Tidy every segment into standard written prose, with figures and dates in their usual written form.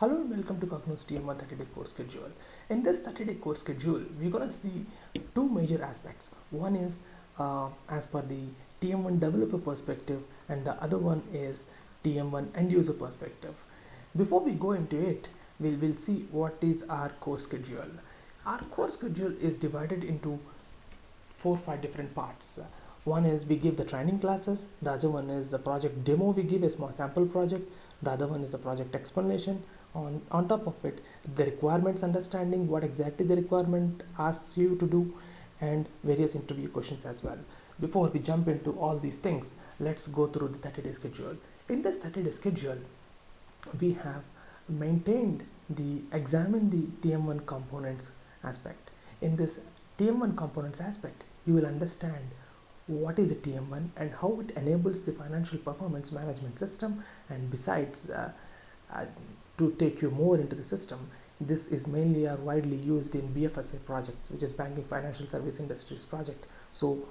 Hello and welcome to Cognos TM1 30-day course schedule. In this 30-day course schedule, we're going to see two major aspects. One is as per the TM1 developer perspective, and the other one is TM1 end user perspective. Before we go into it, we'll see what is our course schedule. Our course schedule is divided into 4-5 different parts. One is we give the training classes, the other one is the project demo, we give a small sample project, the other one is the project explanation. On top of it, the requirements understanding, what exactly the requirement asks you to do, and various interview questions as well. Before we jump into all these things, let's go through the 30-day schedule. In this 30-day schedule, we have examined the TM1 components aspect. In this TM1 components aspect, you will understand what is a TM1 and how it enables the financial performance management system, and besides to take you more into the system, this is mainly widely used in BFSI projects, which is Banking Financial Service Industries project. So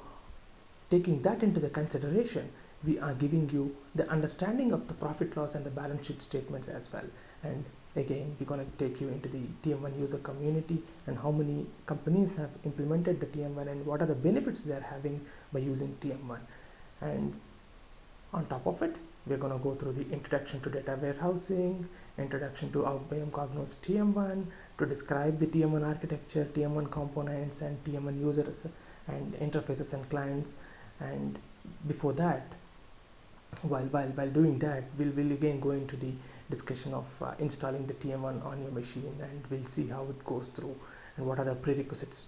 taking that into the consideration, we are giving you the understanding of the profit loss and the balance sheet statements as well. And again, we're going to take you into the TM1 user community and how many companies have implemented the TM1 and what are the benefits they are having by using TM1. And on top of it, we're going to go through the introduction to data warehousing, introduction to IDM Cognos TM1, to describe the TM1 architecture, TM1 components, and TM1 users and interfaces and clients. And before that, while doing that, we'll again go into the discussion of installing the TM1 on your machine, and we'll see how it goes through and what are the prerequisites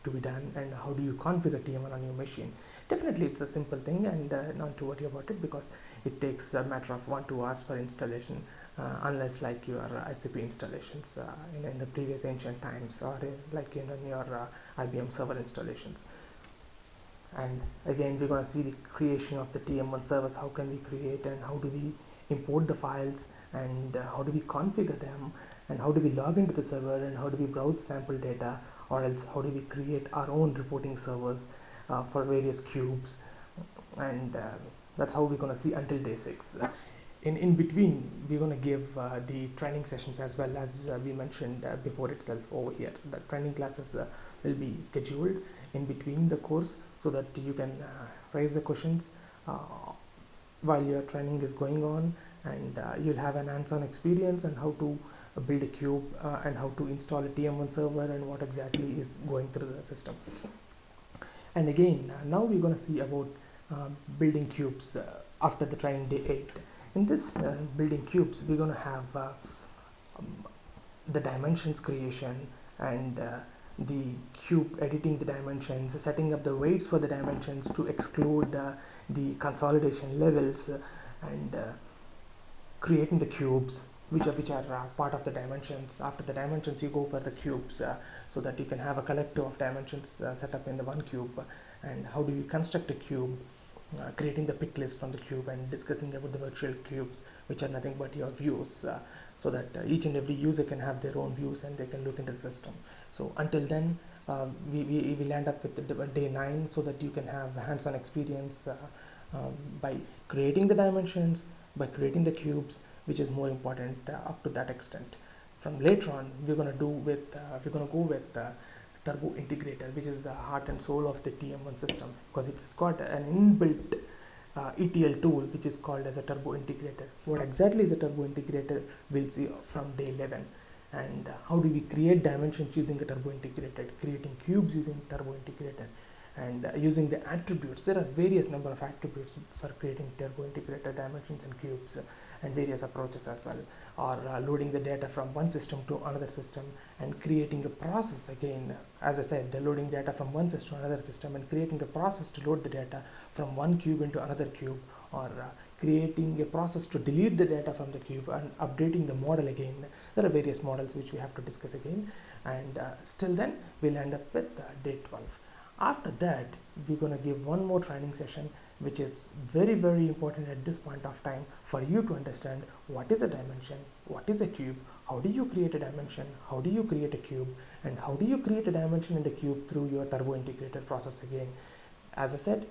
to be done and how do you configure TM1 on your machine. Definitely it's a simple thing, and not to worry about it, because it takes a matter of 1-2 hours for installation, unless like your ICP installations in the previous ancient times, or like in your IBM server installations. And again, we're going to see the creation of the TM1 servers. How can we create and how do we import the files, and how do we configure them, and how do we log into the server, and how do we browse sample data, or else how do we create our own reporting servers for various cubes. And that's how we're going to see until day 6. In between, we're going to give the training sessions as well, as we mentioned before itself over here. The training classes will be scheduled in between the course, so that you can raise the questions while your training is going on, and you'll have an hands-on experience on how to build a cube and how to install a TM1 server and what exactly is going through the system. And again, now we're going to see about building cubes after the training day 8. In this building cubes, we're going to have the dimensions creation, and the cube editing the dimensions, setting up the weights for the dimensions to exclude the consolidation levels, and creating the cubes which are part of the dimensions. After the dimensions, you go for the cubes, so that you can have a collective of dimensions set up in the one cube. And how do you construct a cube, creating the pick list from the cube, and discussing about the virtual cubes, which are nothing but your views, so that each and every user can have their own views and they can look into the system. So until then, we will end up with the day 9, so that you can have hands-on experience by creating the dimensions, by creating the cubes, which is more important up to that extent. From later on, we're going to go with Turbo Integrator, which is the heart and soul of the TM1 system, because it's got an inbuilt ETL tool which is called as a Turbo Integrator. What exactly is a Turbo Integrator, we'll see from day 11. And how do we create dimensions using a Turbo Integrator, creating cubes using Turbo Integrator, and using the attributes. There are various number of attributes for creating Turbo Integrator dimensions and cubes, and various approaches as well, or loading the data from one system to another system, and creating a process. Again, as I said, the loading data from one system to another system, and creating the process to load the data from one cube into another cube, or creating a process to delete the data from the cube and updating the model again. There are various models which we have to discuss again, and still then we'll end up with day 12. After that, we're going to give one more training session, which is very important at this point of time, for you to understand what is a dimension, what is a cube, how do you create a dimension, how do you create a cube, and how do you create a dimension and a cube through your Turbo Integrator process again. As I said,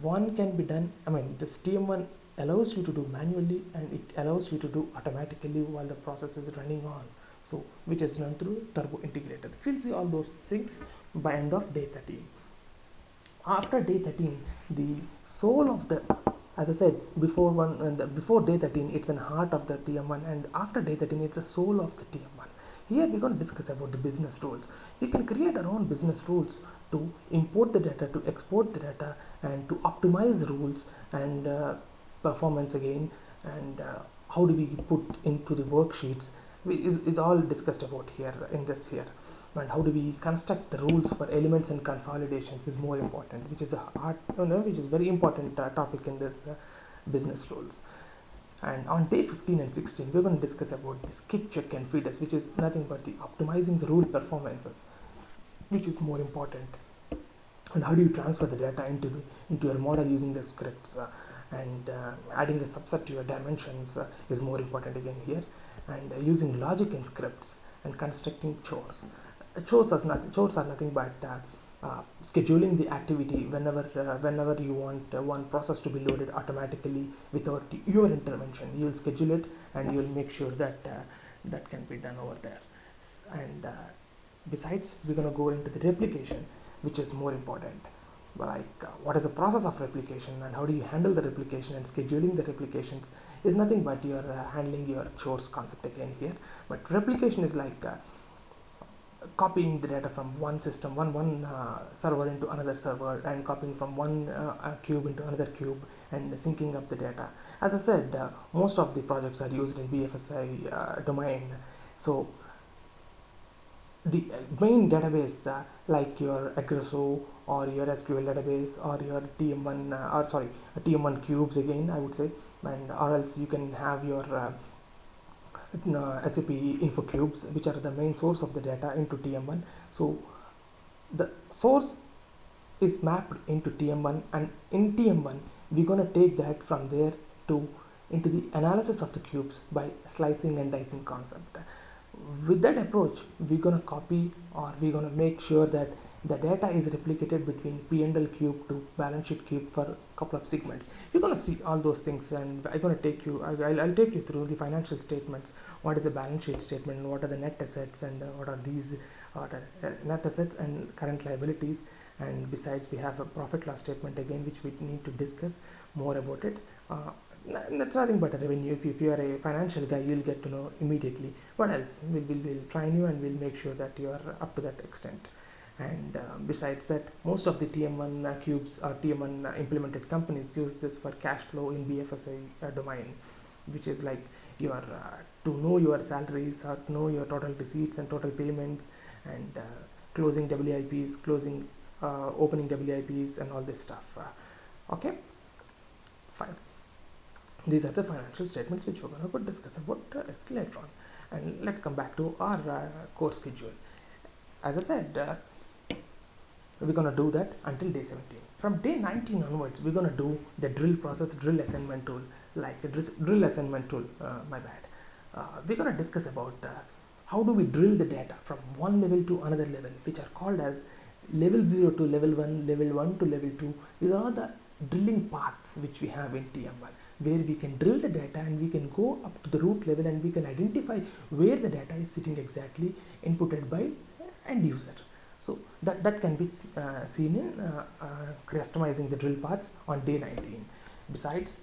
one can be done, this TM1 allows you to do manually and it allows you to do automatically while the process is running on. So which is run through turbo integrated. We'll see all those things by end of day 13. After day 13, the soul of the, as I said before, before day 13 it's an heart of the TM1, and after day 13 it's a soul of the TM1. Here we're going to discuss about the business rules. We can create our own business rules to import the data, to export the data, and to optimize rules and performance again, and how do we put into the worksheets is all discussed about here in this here. And how do we construct the rules for elements and consolidations is more important, which is a which is very important topic in this business rules. And on day 15 and 16 we're going to discuss about the skip, check and feeders, which is nothing but the optimizing the rule performances, which is more important. And how do you transfer the data into your model using the scripts, and adding a subset to your dimensions is more important again here. And using logic in scripts and constructing chores. Chores are nothing but scheduling the activity whenever you want one process to be loaded automatically without your intervention. You will schedule it and you will make sure that that can be done over there. And besides, we're going to go into the replication, which is more important. Like what is the process of replication and how do you handle the replication, and scheduling the replications is nothing but you're handling your chores concept again here. But replication is like copying the data from one system, one server into another server, and copying from one cube into another cube and syncing up the data. As I said, most of the projects are used in BFSI domain. So the main database like your Aggresso or your SQL database or your TM1 cubes again I would say, and or else you can have your SAP info cubes, which are the main source of the data into TM1. So the source is mapped into TM1, and in TM1 we're going to take that from there to into the analysis of the cubes by slicing and dicing concept. With that approach, we're going to copy, or we're going to make sure that the data is replicated between P&L cube to balance sheet cube for a couple of segments. We're going to see all those things, and I'm going to take you, I'll take you through the financial statements. What is a balance sheet statement, and what are the net assets, and what are these net assets and current liabilities. And besides, we have a profit loss statement again, which we need to discuss more about it. That's nothing but a revenue. If you are a financial guy, you'll get to know immediately. What else? We'll train you, and we'll make sure that you are up to that extent. And besides that, most of the TM1 cubes or TM1 implemented companies use this for cash flow in BFSI domain, which is like your to know your salaries, or to know your total receipts and total payments, and closing WIPs, opening WIPs, and all this stuff. Okay, fine. These are the financial statements which we're going to discuss about later on. And let's come back to our course schedule. As I said, we're going to do that until day 17. From day 19 onwards, we're going to do the drill assignment tool, like the drill assignment tool, my bad. We're going to discuss about how do we drill the data from one level to another level, which are called as level 0 to level 1, level 1 to level 2. These are all the drilling paths which we have in TM1, where we can drill the data and we can go up to the root level and we can identify where the data is sitting exactly, inputted by end user. So that can be seen in customizing the drill paths on day 19. Besides,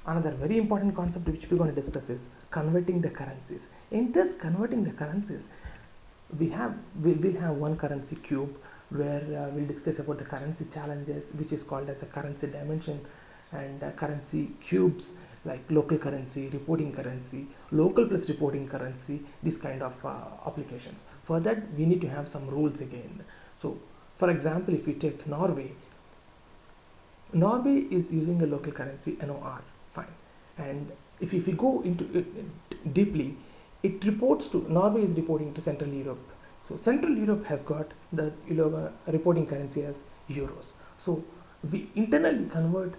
another very important concept which we're going to discuss is converting the currencies. In this converting the currencies, we'll have one currency cube where we'll discuss about the currency challenges, which is called as a currency dimension, and currency cubes like local currency, reporting currency, local plus reporting currency, these kind of applications. For that, we need to have some rules again. So for example, if we take Norway is using a local currency NOR, fine. And if we go into it deeply, it reports to, Norway is reporting to Central Europe. So Central Europe has got the reporting currency as euros. So we internally convert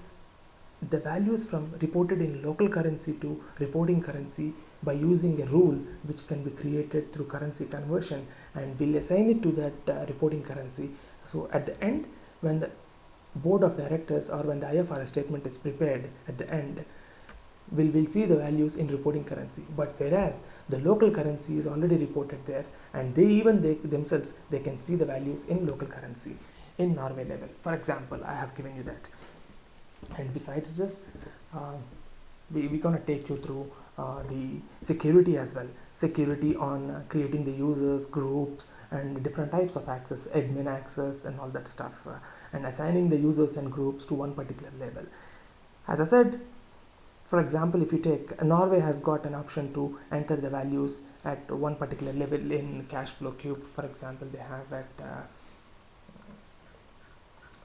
the values from reported in local currency to reporting currency by using a rule which can be created through currency conversion, and we'll assign it to that reporting currency. So at the end, when the board of directors or when the IFRS statement is prepared at the end, will see the values in reporting currency, but whereas the local currency is already reported there, and they themselves they can see the values in local currency in Norway level. For example, I have given you that. And besides this, we're gonna take you through the security as well. Security on creating the users, groups, and different types of access, admin access, and all that stuff, and assigning the users and groups to one particular level. As I said, for example, if you take Norway has got an option to enter the values at one particular level in cash flow cube. For example, they have at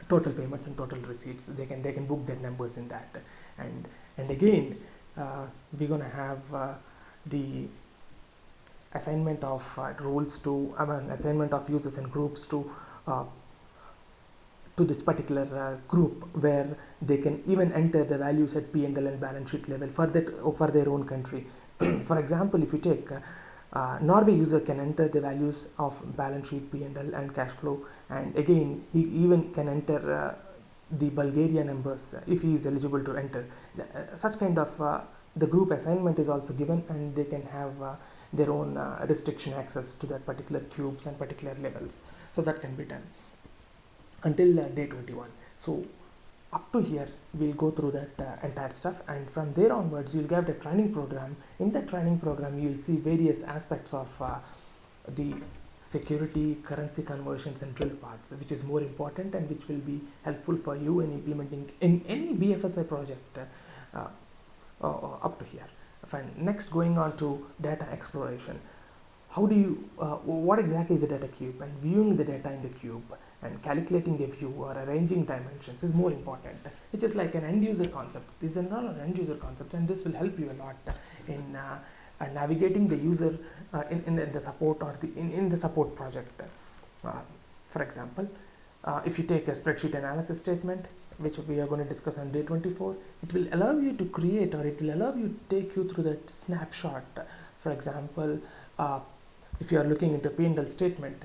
total payments and total receipts. They can book their numbers in that, and again we're gonna have the assignment of rules to assignment of users and groups to this particular group, where they can even enter the values at P&L and balance sheet level for their own country. For example, if you take Norway user can enter the values of balance sheet, P&L, and cash flow, and again he even can enter the Bulgaria numbers if he is eligible to enter. Such kind of the group assignment is also given, and they can have their own restriction access to that particular cubes and particular levels. So that can be done until day 21. So up to here we'll go through that entire stuff, and from there onwards you'll get a training program. In that training program you'll see various aspects of the security, currency conversions, and drill paths, which is more important and which will be helpful for you in implementing in any BFSI project up to here. Fine. Next, going on to data exploration. How do you what exactly is a data cube, and viewing the data in the cube and calculating a view or arranging dimensions is more important. It is like an end user concept. These are not an end user concepts, and this will help you a lot in navigating the user in the support or in the support project. For example, if you take a spreadsheet analysis statement, which we are going to discuss on day 24, it will allow you to create, or it will allow you to take you through that snapshot. For example, if you are looking into P&L statement,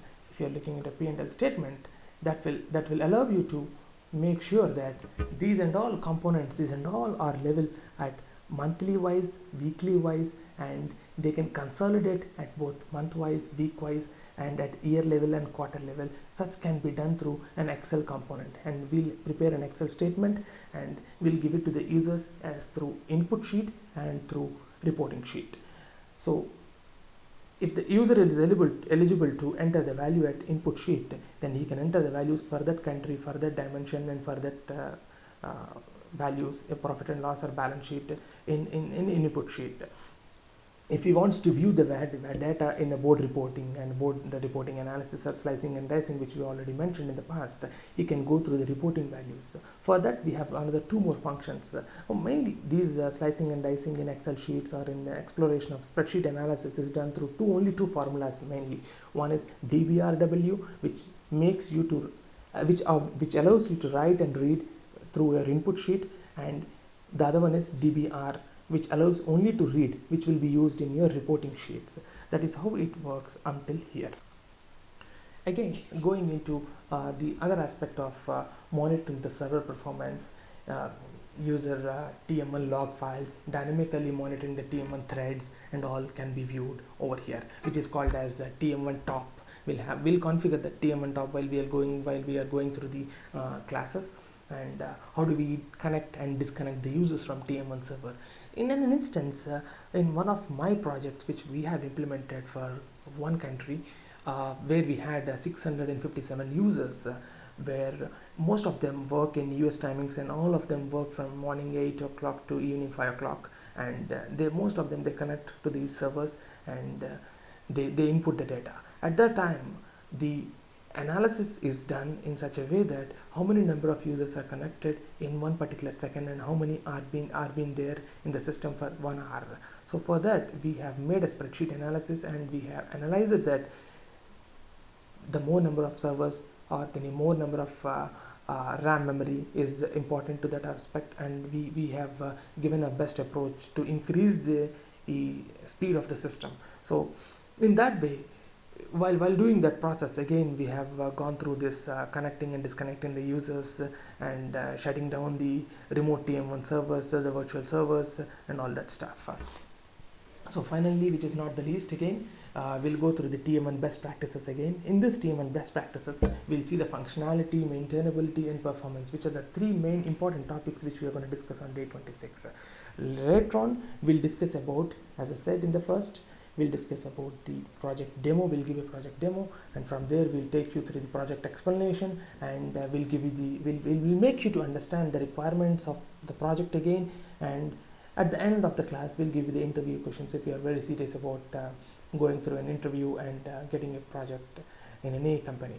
that will allow you to make sure that these and all components, these and all are level at monthly wise, weekly wise, and they can consolidate at both month wise, week wise, and at year level and quarter level. Such can be done through an Excel component, and we'll prepare an Excel statement and we'll give it to the users as through input sheet and through reporting sheet. So if the user is eligible to enter the value at input sheet, then he can enter the values for that country, for that dimension, and for that values, a profit and loss or balance sheet in input sheet. If he wants to view the data in a board reporting and the reporting analysis or slicing and dicing, which we already mentioned in the past, he can go through the reporting values. For that, we have another 2 more functions. Mainly, these slicing and dicing in Excel sheets or in the exploration of spreadsheet analysis is done through only two formulas mainly. One is DBRW, which makes you to which allows you to write and read through your input sheet, and the other one is DBR, which allows only to read, which will be used in your reporting sheets. That is how it works until here. Again, going into the other aspect of monitoring the server performance, user TM1 log files, dynamically monitoring the TM1 threads, and all can be viewed over here, which is called as TM1 top. We'll configure the TM1 top while we are going through the classes, and how do we connect and disconnect the users from TM1 server. In an instance, in one of my projects which we have implemented for one country, where we had 657 users, where most of them work in US timings, and all of them work from morning 8 o'clock to evening 5 o'clock, and most of them they connect to these servers, and they input the data. At that time, the analysis is done in such a way that how many number of users are connected in one particular second, and how many are been there in the system for 1 hour. So for that, we have made a spreadsheet analysis, and we have analyzed that the more number of servers or the more number of RAM memory is important to that aspect, and we have given a best approach to increase the speed of the system. So in that way, while doing that process, again we have gone through this connecting and disconnecting the users and shutting down the remote TM1 servers, the virtual servers, and all that stuff. So finally, which is not the least, again we'll go through the TM1 best practices again. In this TM1 best practices, we'll see the functionality, maintainability, and performance, which are the three main important topics which we are going to discuss on day 26. Later on, we'll discuss about, as I said in the first, we'll discuss about the project demo. We'll give a project demo, and from there we'll take you through the project explanation, and we'll give you the we'll make you to understand the requirements of the project again, and at the end of the class we'll give you the interview questions if you are very serious about going through an interview and getting a project in any company.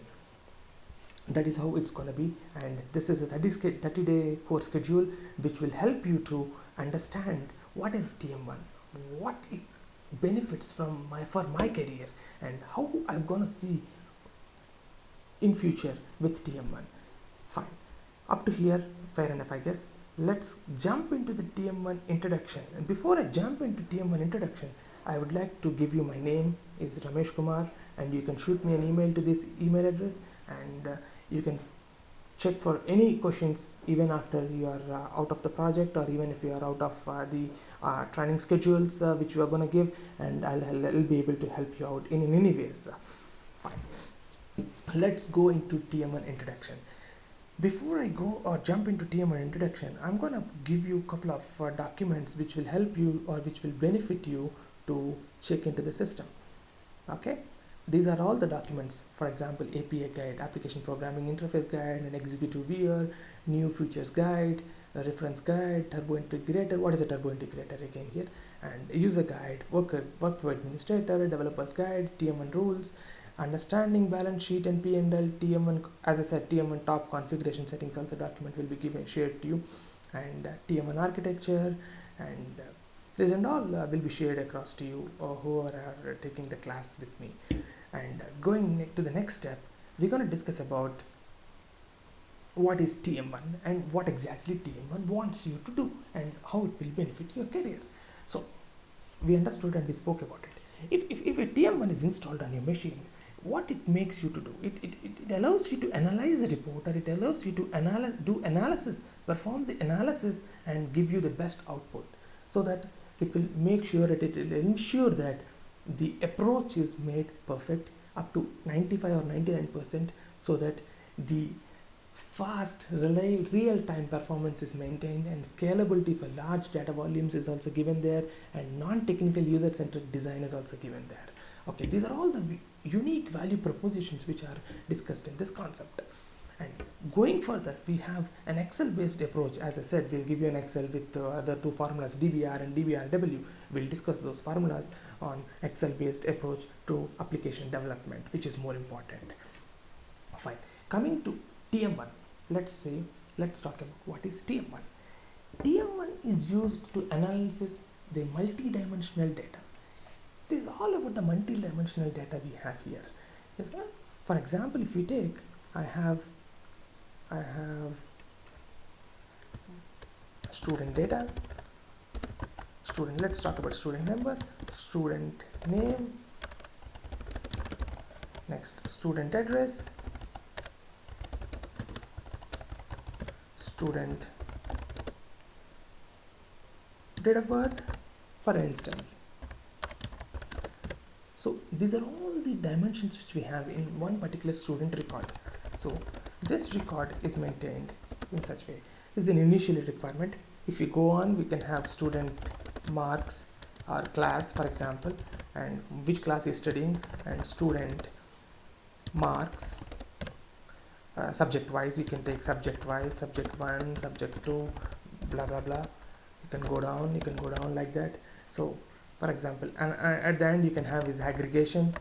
That is how it's going to be, and this is a 30-day course schedule which will help you to understand what is TM1, what it benefits from for my career, and how I'm going to see in future with TM1. Fine, up to here fair enough, I guess. Let's jump into the TM1 introduction, and before I jump into TM1 introduction, I would like to give you my name is Ramesh Kumar, and you can shoot me an email to this email address, and you can check for any questions even after you are out of the project, or even if you are out of the training schedules which we are going to give, and I'll be able to help you out in any ways. Fine. Let's go into TM1 introduction. Before I go or jump into TM1 introduction, I'm going to give you a couple of documents which will help you or which will benefit you to check into the system. Okay, these are all the documents. For example, API guide, application programming interface guide, an executive viewer, new features guide, a reference guide, turbo integrator. What is a turbo integrator again here? And a user guide, workflow administrator, developers guide, TM1 rules, understanding balance sheet and P&L, TM1, as I said, TM1 top configuration settings also document will be shared to you, and TM1 architecture, and this and all will be shared across to you who are taking the class with me. And going to the next step, we're going to discuss about what is TM1 and what exactly TM1 wants you to do and how it will benefit your career. So we understood and we spoke about it. If a TM1 is installed on your machine, what it makes you to do, it allows you to analyze a report, or it allows you to do analysis, perform the analysis, and give you the best output, so that it will make sure that it will ensure that the approach is made perfect up to 95 or 99%, so that the fast, real-time performance is maintained, and scalability for large data volumes is also given there, and non-technical user-centric design is also given there. Okay, these are all the unique value propositions which are discussed in this concept. And going further, we have an Excel-based approach. As I said, we'll give you an Excel with the other two formulas, DBR and DBRW. We'll discuss those formulas on Excel-based approach to application development, which is more important. Fine. Coming to TM1, let's talk about what is TM1. TM1 is used to analyze the multi-dimensional data. This is all about the multi-dimensional data we have here. Yes, for example, if we take, I have student data, let's talk about student number, student name, next student address, student date of birth, for instance. So these are all the dimensions which we have in one particular student record. So this record is maintained in such way. This is an initial requirement. If you go on, we can have student marks or class, for example, and which class is studying, and student marks. Subject wise, you can take subject wise, subject 1, subject 2, blah blah blah. You can go down like that. So for example, and at the end you can have is aggregation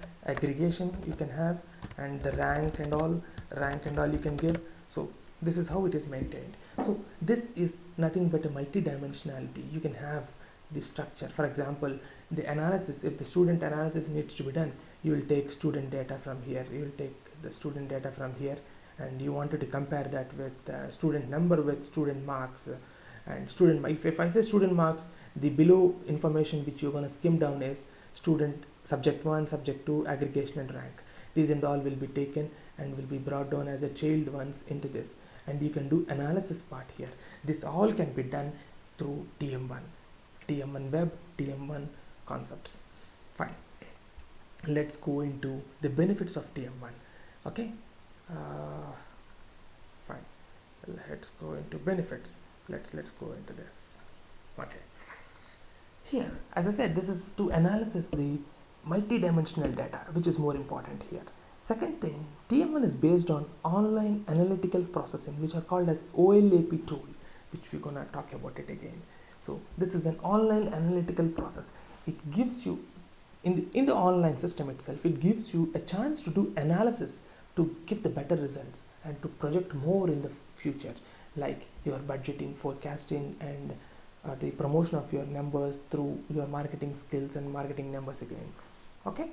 you can have, and the rank and all you can give. So this is how it is maintained. So this is nothing but a multi-dimensionality. You can have the structure. For example, the analysis, if the student analysis needs to be done, you will take student data from here, you will take the student data from here, and you wanted to compare that with student number with student marks, and student, if I say student marks, the below information which you're going to skim down is student subject 1, subject 2, aggregation and rank. These and all will be taken and will be brought down as a child ones into this, and you can do analysis part here. This all can be done through TM1 web, TM1 concepts. Fine, let's go into the benefits of TM1. Okay, fine, let's go into benefits. Let's go into this. Okay, here, as I said, this is to analysis the multi-dimensional data, which is more important here. Second thing, TM1 is based on online analytical processing, which are called as OLAP tool, which we're gonna talk about it again. So this is an online analytical process. It gives you, in the online system itself, it gives you a chance to do analysis to give the better results and to project more in the future, like your budgeting, forecasting, and the promotion of your numbers through your marketing skills and marketing numbers again. Okay,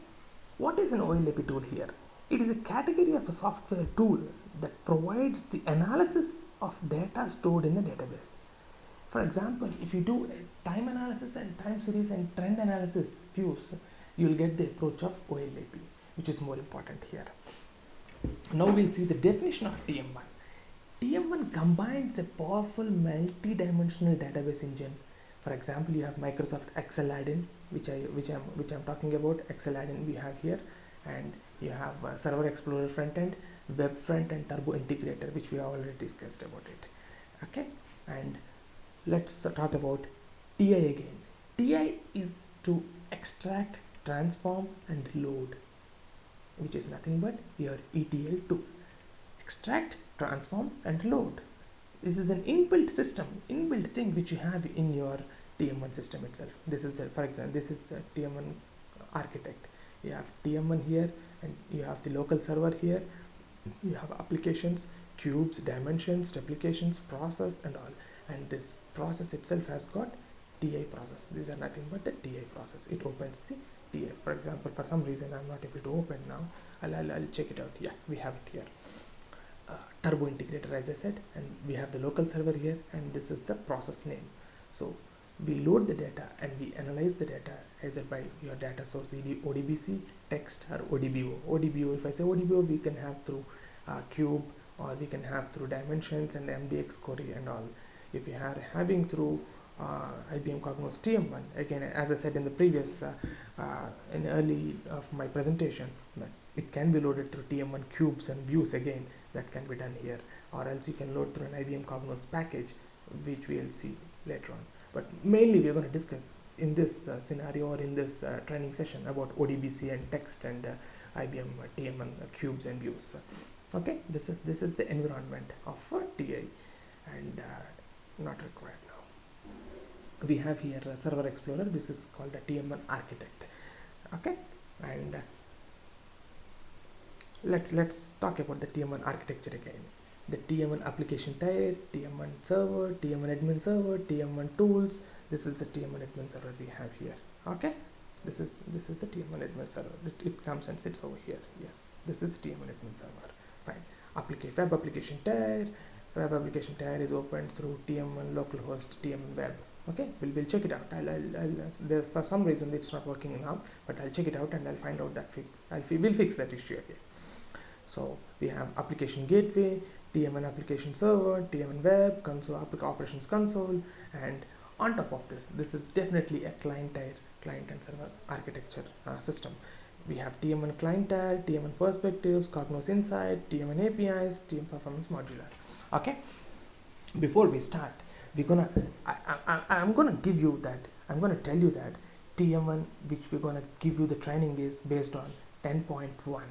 what is an OLAP tool here? It is a category of a software tool that provides the analysis of data stored in the database. For example, if you do a time analysis and time series and trend analysis views, you will get the approach of OLAP, which is more important here. Now we'll see the definition of TM1. TM1 combines a powerful multi-dimensional database engine. For example, you have Microsoft Excel add-in, which I'm talking about. Excel add-in we have here, and you have Server Explorer front-end, Web front, and Turbo Integrator, which we have already discussed about it. Okay, and let's talk about TI again. TI is to extract, transform, and load, which is nothing but your ETL tool. Extract, transform, and load. This is an inbuilt system, inbuilt thing which you have in your TM1 system itself. This is, for example, this is the TM1 architect. You have TM1 here, and you have the local server here. You have applications, cubes, dimensions, replications, process, and all. And this process itself has got TI process. These are nothing but the TI process. It opens the TI. For example, for some reason I'm not able to open now. I'll check it out. Yeah, we have it here. Turbo Integrator, as I said, and we have the local server here, and this is the process name. So we load the data and we analyze the data either by your data source ODBC, text, or ODBO. ODBO, if I say ODBO, we can have through cube, or we can have through dimensions and MDX query and all. If you are having through IDM Cognos TM1, again, as I said in the previous in early of my presentation, that it can be loaded through TM1 cubes and views again. That can be done here, or else you can load through an IDM Cognos package, which we will see later on. But mainly we are going to discuss in this scenario or in this training session about ODBC and text and IBM TM1 cubes and views. Okay, this is the environment of TI, and not required now. We have here Server Explorer. This is called the TM1 architect. Okay, and let's talk about the TM1 architecture again. The TM1 application tier, TM1 server, TM1 admin server, TM1 tools. This is the TM1 admin server we have here. Okay, this is the TM1 admin server. It comes and sits over here. Yes, this is TM1 admin server. Fine. Web application tier. Web application tier is opened through TM1 localhost, TM1 web. Okay, we'll check it out. I'll for some reason it's not working now, but I'll check it out and I'll find out that we'll fix that issue again. So we have application gateway, TM1 application server, TM1 web, console, operations console, and on top of this is definitely a client tier, client and server architecture system. We have TM1 client tier, TM1 perspectives, Cognos Insight, TM1 APIs, TM performance modular. Okay, before we start, I'm gonna give you that. I'm gonna tell you that TM1, which we're gonna give you the training, is based on 10.1.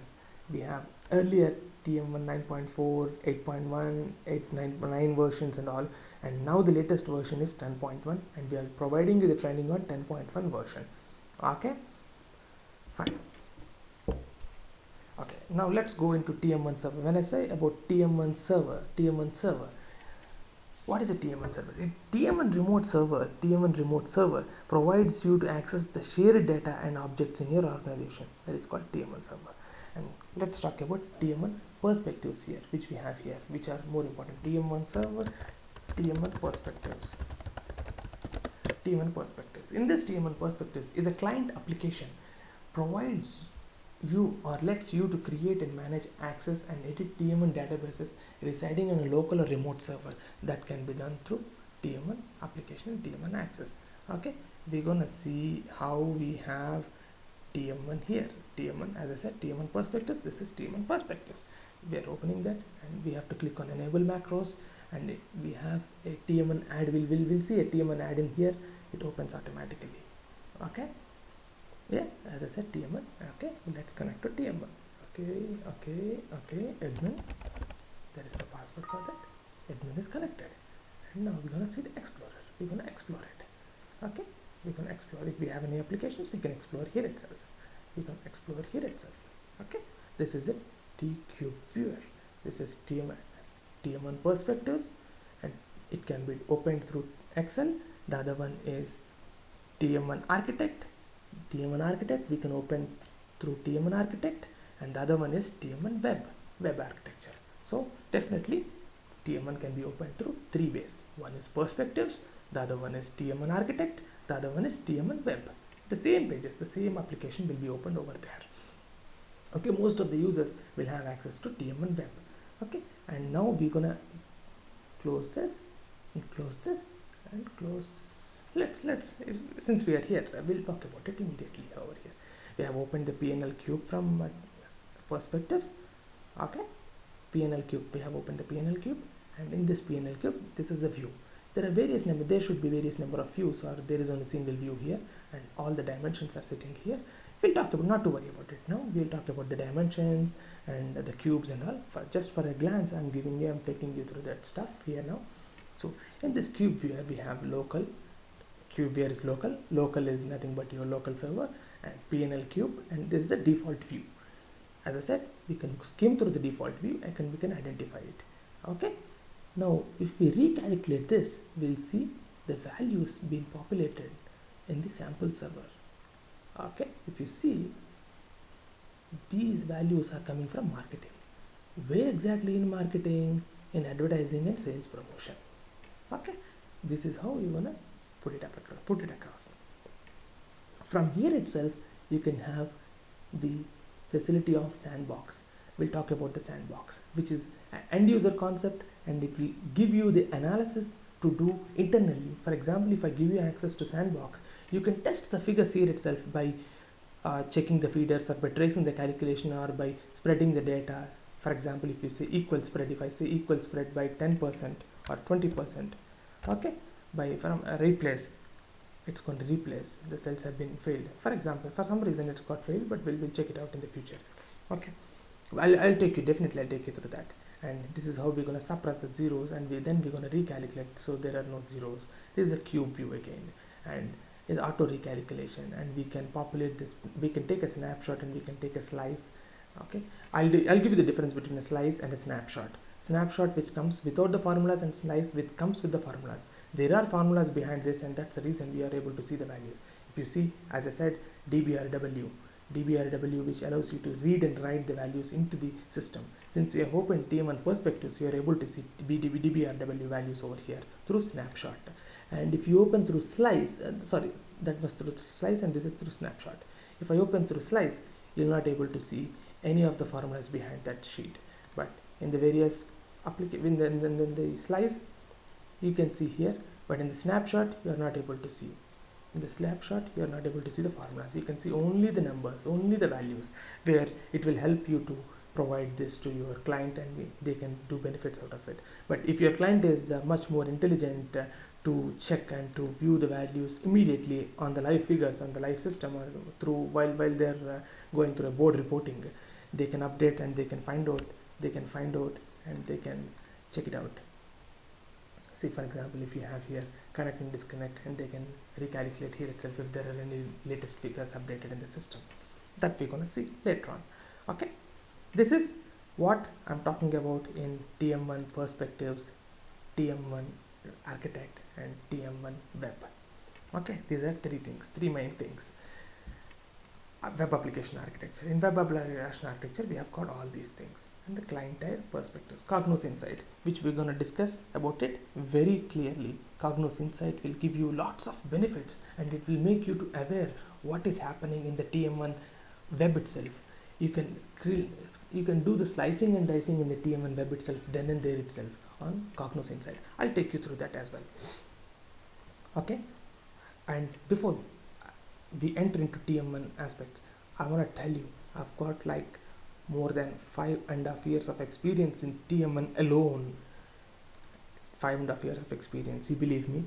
We have earlier TM1 9.4, 8.1, 8.9 versions and all, and now the latest version is 10.1, and we are providing you the training on 10.1 version. Okay, fine. Okay, now let's go into TM1 server. When I say about TM1 server, what is a TM1 server? TM1 remote server provides you to access the shared data and objects in your organization. That is called TM1 server. And let's talk about TM1 perspectives here, which we have here, which are more important. TM1 server, TM1 perspectives. TM1 perspectives. In this TM1 perspectives is a client application provides you or lets you to create and manage, access and edit TM1 databases residing on a local or remote server. That can be done through TM1 application and TM1 access. Okay, we're gonna see how we have TM1 here. TM1, as I said, TM1 perspectives. This is TM1 perspectives. We are opening that and we have to click on enable macros, and we have a TM1 add. We'll see a TM1 add in here. It opens automatically. Okay, yeah, as I said, TM1. Okay, let's connect to TM1. Okay, admin. There is no password for that. Admin is connected, and now we're gonna see the explorer. We're gonna explore it. Okay, we're gonna explore. If we have any applications, we can explore here itself. We can explore here itself. Okay, this is a T-Cube viewer. This is TM1 perspectives, and it can be opened through Excel. The other one is TM1 architect. TM1 architect we can open through TM1 architect, and the other one is TM1 web architecture. So definitely TM1 can be opened through three ways. One is perspectives, the other one is TM1 architect, the other one is TM1 web. The same pages, the same application will be opened over there. Okay, most of the users will have access to TM1 web. Okay, and now we're gonna close this and close this and close. Let's since we are here, we'll talk about it immediately over here. We have opened the PNL cube from perspectives. Okay, PNL cube, we have opened the PNL cube, and in this PNL cube, this is the view. There are various number, there should be various number of views, or there is only single view here, and all the dimensions are sitting here. We'll talk about, not to worry about it now, we'll talk about the dimensions and the cubes and all. Just for a glance, I'm taking you through that stuff here now. So in this cube viewer, we have local. Cube viewer is local. Local is nothing but your local server, and PNL cube, and this is the default view. As I said, we can skim through the default view and we can identify it. Okay. Now, if we recalculate this, we'll see the values being populated in the sample server. Okay. If you see, these values are coming from marketing. Where exactly in marketing? In advertising and sales promotion. Okay. This is how you wanna put it across. From here itself, you can have the facility of sandbox. We'll talk about the sandbox, which is an end user concept, and it will give you the analysis to do internally. For example, if I give you access to sandbox, you can test the figures here itself by checking the feeders, or by tracing the calculation, or by spreading the data. For example, if you say equal spread, if I say equal spread by 10% or 20%, okay, from replace, it's going to replace. The cells have been failed. For example, for some reason it's got failed, but we'll check it out in the future. Okay, I'll take you through that. And this is how we're going to suppress the zeros, and then we're going to recalculate so there are no zeros. This is a cube view again, and is auto recalculation, and we can populate this. We can take a snapshot and we can take a slice. Okay, I'll give you the difference between a slice and a snapshot. Snapshot which comes without the formulas, and slice which comes with the formulas. There are formulas behind this, and that's the reason we are able to see the values. If you see, as I said, DBRW which allows you to read and write the values into the system. Since we have opened TM1 perspectives, you are able to see DBRW values over here through snapshot. And if you open through slice, that was through slice, and this is through snapshot. If I open through slice, you're not able to see any of the formulas behind that sheet. But in the various in the slice, you can see here, but in the snapshot, you are not able to see. In the snapshot, you are not able to see the formulas. You can see only the numbers, only the values, where it will help you to provide this to your client, and they can do benefits out of it. But if your client is much more intelligent to check and to view the values immediately on the live figures, on the live system, or through while they're going through a board reporting, they can update and they can find out, and they can check it out. See, for example, if you have here connect and disconnect, and they can recalculate here itself if there are any latest figures updated in the system. That we're gonna see later on. Okay, this is what I'm talking about in TM1 perspectives, TM1 architect, and TM1 web. Okay, these are three main things. Web application architecture. In web application architecture, we have got all these things. And the client-side perspectives. Cognos Insight, which we're going to discuss about it very clearly. Cognos Insight will give you lots of benefits, and it will make you to aware what is happening in the TM1 web itself. You can you can do the slicing and dicing in the TM1 web itself, then and there itself on Cognos Insight. I'll take you through that as well. Okay, and before we enter into TM1 aspects, I want to tell you I've got like more than 5.5 years of experience in TM1 alone. 5.5 years of experience, you believe me.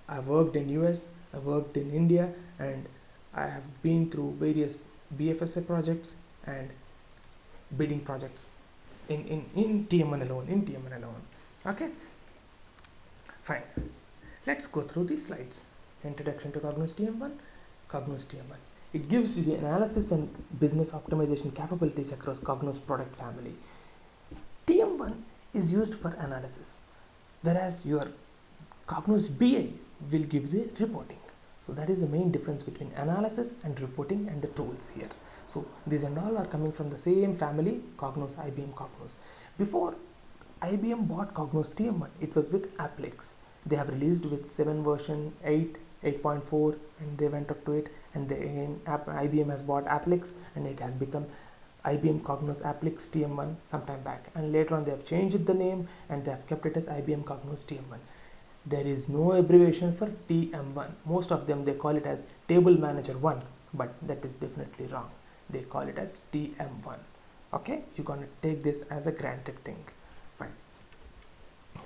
I worked in US, I worked in India, and I have been through various BFSA projects and bidding projects in TM1 alone. Okay, fine. Let's go through these slides. Introduction to Cognos TM1. Cognos TM1. It gives you the analysis and business optimization capabilities across Cognos product family. TM1 is used for analysis, whereas your Cognos BI will give the reporting. So that is the main difference between analysis and reporting and the tools here. So these and all are coming from the same family, Cognos, IBM Cognos. Before IBM bought Cognos TM1, it was with Applix. They have released with 7 version 8, 8.4, and they went up to it, and then IBM has bought Applix, and it has become IBM Cognos Applix TM1 sometime back, and later on they have changed the name and they have kept it as IBM Cognos TM1. There is no abbreviation for TM1. Most of them they call it as Table Manager 1, but that is definitely wrong. They call it as TM1. Okay, you're gonna take this as a granted thing. Fine.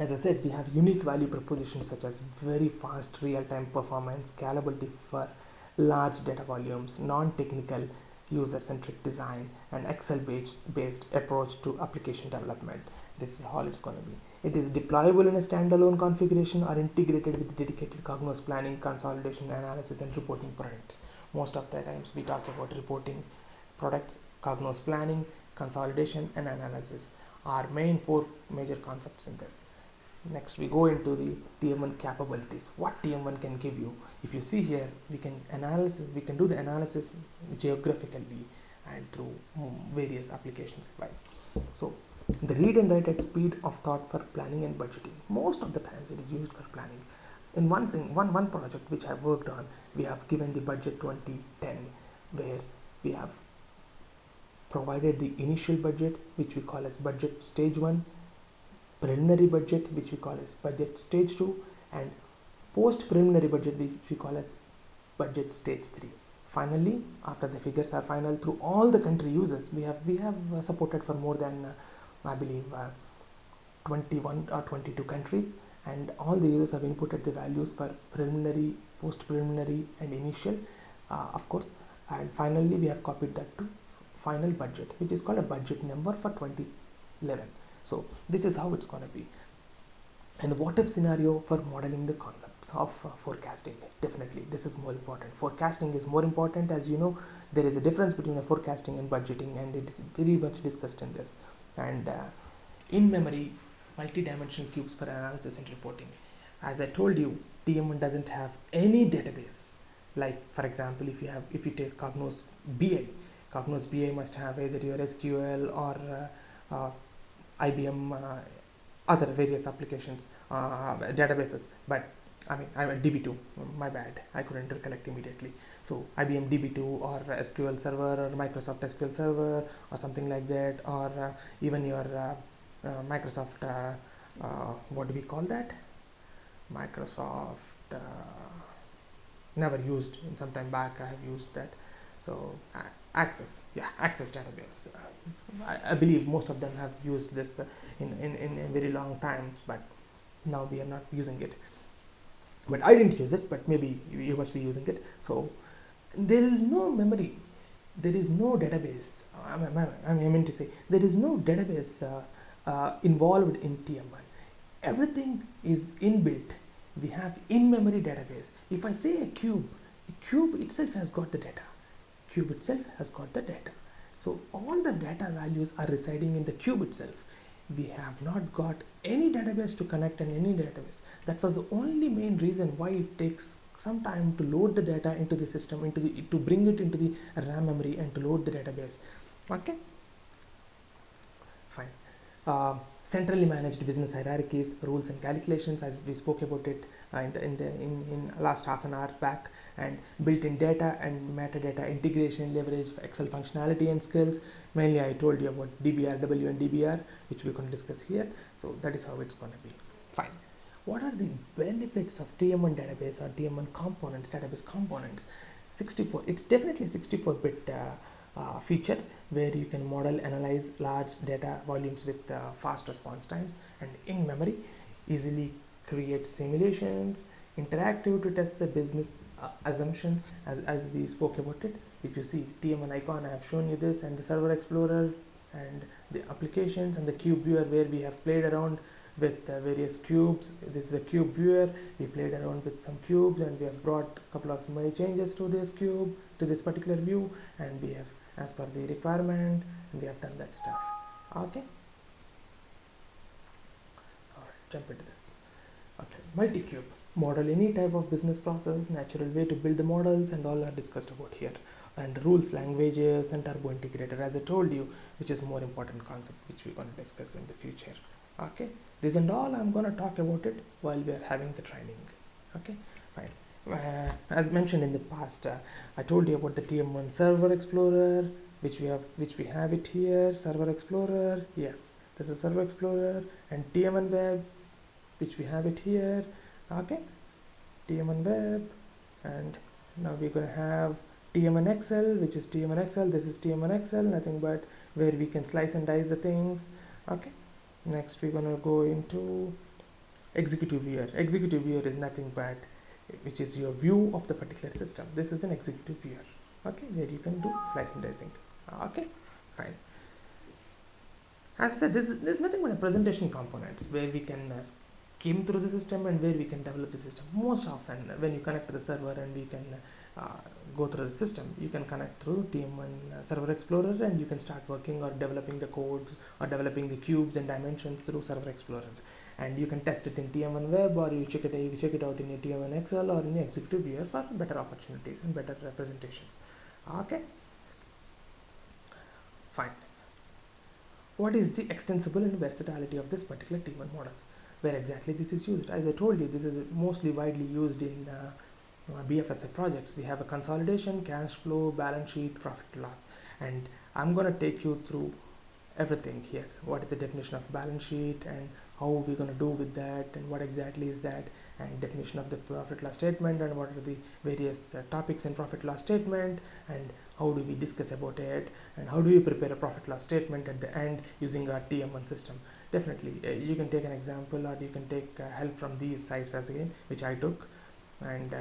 As I said, we have unique value propositions such as very fast real-time performance, scalability for large data volumes, non-technical user-centric design, and Excel-based approach to application development. This is all it's going to be. It is deployable in a standalone configuration or integrated with dedicated Cognos planning, consolidation, analysis, and reporting products. Most of the times we talk about reporting products. Cognos planning, consolidation, and analysis are main 4 major concepts in this. Next we go into the TM1 capabilities. What TM1 can give you. If you see here, we can do the analysis geographically and through various application supplies. So the read and write at speed of thought for planning and budgeting. Most of the times it is used for planning. In one project which I worked on, we have given the budget 2010, where we have provided the initial budget, which we call as budget stage 1, preliminary budget, which we call as budget stage 2, and post preliminary budget, which we call as budget stage 3. Finally, after the figures are final through all the country users, we have supported for more than I believe 21 or 22 countries, and all the users have inputted the values for preliminary, post preliminary, and initial, of course, and finally we have copied that to final budget, which is called a budget number for 2011. So this is how it's going to be. And what if scenario for modeling the concepts of forecasting. Definitely this is more important. Forecasting is more important. As you know, there is a difference between a forecasting and budgeting, and it is very much discussed in this. And in-memory multi-dimensional cubes for analysis and reporting. As I told you, TM1 doesn't have any database. Like for example, if you take Cognos BI must have either your SQL or IBM other various applications databases. But I mean, I'm a DB2. My bad, I couldn't recollect immediately. So IBM DB2 or SQL Server or Microsoft SQL Server or something like that, or even your Microsoft what do we call that? Microsoft never used. In some time back I have used that. So Access database. So I believe most of them have used this in very long times, but now we are not using it. But I didn't use it, but maybe you must be using it. So there is no memory, there is no database. I mean to say, there is no database involved in TM1. Everything is inbuilt. We have in-memory database. If I say a cube itself has got the data. Cube itself has got the data. So all the data values are residing in the cube itself. We have not got any database to connect in any database. That was the only main reason why it takes some time to load the data into the system, to bring it into the RAM memory and to load the database. Okay, fine. Centrally managed business hierarchies, rules and calculations, as we spoke about it in last half an hour back. and built-in data and metadata integration, leverage Excel functionality and skills. Mainly I told you about DBRW and DBR, which we're going to discuss here. So that is how it's going to be. Fine. What are the benefits of TM1 database or TM1 components, database components? 64, it's definitely a 64-bit feature where you can model, analyze large data volumes with fast response times and in memory, easily create simulations, interactive to test the business assumptions as we spoke about it. If you see TM1 icon, I have shown you this, and the server explorer and the applications and the cube viewer where we have played around with various cubes. This is a cube viewer. We played around with some cubes and we have brought a couple of many changes to this cube, to this particular view, and we have, as per the requirement, and we have done that stuff. Okay. Alright, jump into this. Okay, multi-cube. Model any type of business process, natural way to build the models, and all are discussed about here. And rules, languages, and turbo integrator, as I told you, which is more important concept which we're going to discuss in the future. Okay, this and all I'm going to talk about it while we are having the training. Okay, fine. As mentioned in the past, I told you about the TM1 Server Explorer, which we have it here. Server Explorer, yes, this is Server Explorer, and TM1 Web, which we have it here. Okay, TM1 Web, and now we're going to have TM1 Excel, which is TM1 Excel. This is TM1 Excel, nothing but where we can slice and dice the things. Okay, next we're going to go into executive viewer. Executive viewer is nothing but which is your view of the particular system. This is an executive viewer. Okay, where you can do slice and dicing. Okay, fine. As I said, this is nothing but a presentation components where we can skim through the system and where we can develop the system. Most often when you connect to the server and we can go through the system, you can connect through TM1 Server Explorer and you can start working or developing the codes or developing the cubes and dimensions through Server Explorer, and you can test it in TM1 Web, or you check it out in your TM1 Excel or in your executive viewer for better opportunities and better representations. Okay, fine. What is the extensible and versatility of this particular TM1 models? Where exactly this is used? As I told you, this is mostly widely used in BFSI projects. We have a consolidation, cash flow, balance sheet, profit loss, and I'm going to take you through everything here. What is the definition of balance sheet and how we're going to do with that, and what exactly is that, and definition of the profit loss statement, and what are the various topics in profit loss statement, and how do we discuss about it, and how do you prepare a profit loss statement at the end using our TM1 system. Definitely you can take an example, or you can take help from these sites as again, which I took, and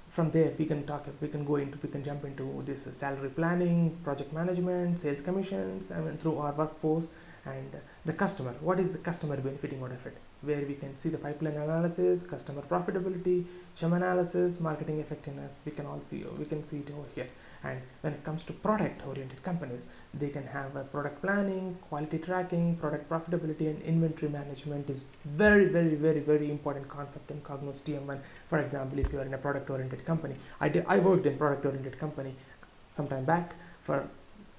from there we can jump into this salary planning, project management, sales commissions, through our workforce, and the customer. What is the customer benefiting out of it? Where we can see the pipeline analysis, customer profitability, churn analysis, marketing effectiveness. We can see it over here. And when it comes to product-oriented companies, they can have a product planning, quality tracking, product profitability, and inventory management is very, very, very, very important concept in Cognos TM1. For example, if you are in a product-oriented company, I worked in product-oriented company sometime back for